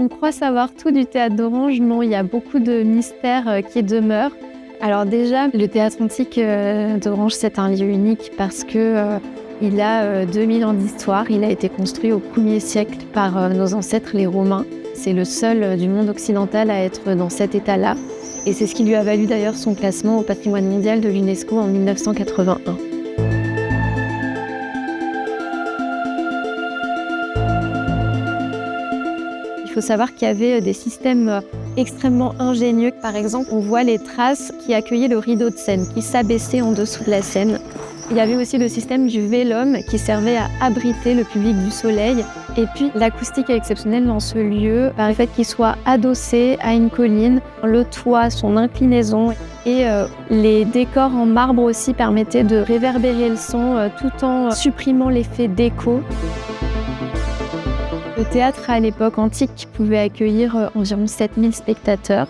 On croit savoir tout du théâtre d'Orange, non, il y a beaucoup de mystères qui demeurent. Alors déjà, le théâtre antique d'Orange, c'est un lieu unique parce que il a 2000 ans d'histoire. Il a été construit au 1er siècle par nos ancêtres, les Romains. C'est le seul du monde occidental à être dans cet état-là. Et c'est ce qui lui a valu d'ailleurs son classement au patrimoine mondial de l'UNESCO en 1981. Il faut savoir qu'il y avait des systèmes extrêmement ingénieux. Par exemple, on voit les traces qui accueillaient le rideau de scène, qui s'abaissait en dessous de la scène. Il y avait aussi le système du vélum qui servait à abriter le public du soleil. Et puis l'acoustique est exceptionnelle dans ce lieu par le fait qu'il soit adossé à une colline, le toit, son inclinaison et les décors en marbre aussi permettaient de réverbérer le son tout en supprimant l'effet d'écho. Le théâtre à l'époque antique pouvait accueillir environ 7000 spectateurs.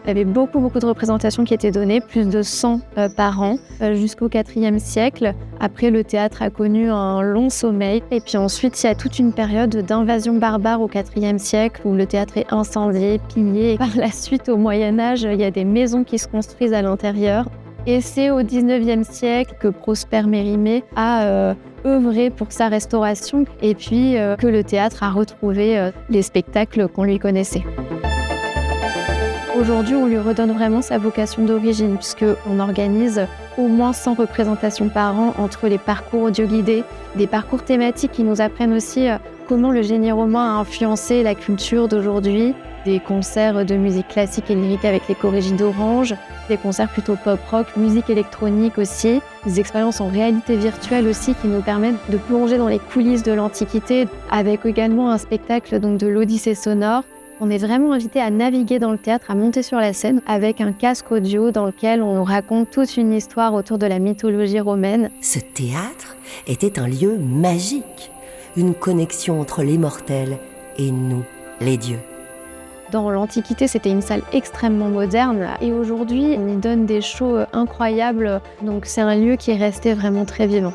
Il y avait beaucoup de représentations qui étaient données, plus de 100 par an, jusqu'au IVe siècle. Après, le théâtre a connu un long sommeil. Et puis ensuite, il y a toute une période d'invasion barbare au IVe siècle où le théâtre est incendié, pillé. Et par la suite, au Moyen-Âge, il y a des maisons qui se construisent à l'intérieur. Et c'est au XIXe siècle que Prosper Mérimée a œuvré pour sa restauration et puis que le théâtre a retrouvé les spectacles qu'on lui connaissait. Aujourd'hui, on lui redonne vraiment sa vocation d'origine puisqu'on organise au moins 100 représentations par an entre les parcours audio-guidés, des parcours thématiques qui nous apprennent aussi comment le génie romain a influencé la culture d'aujourd'hui, des concerts de musique classique et lyrique avec les chorégies d'Orange, des concerts plutôt pop-rock, musique électronique aussi, des expériences en réalité virtuelle aussi qui nous permettent de plonger dans les coulisses de l'Antiquité, avec également un spectacle donc, de l'Odyssée sonore. On est vraiment invité à naviguer dans le théâtre, à monter sur la scène avec un casque audio dans lequel on nous raconte toute une histoire autour de la mythologie romaine. Ce théâtre était un lieu magique, une connexion entre les mortels et nous, les dieux. Dans l'Antiquité, c'était une salle extrêmement moderne et aujourd'hui, on y donne des shows incroyables. Donc c'est un lieu qui est resté vraiment très vivant.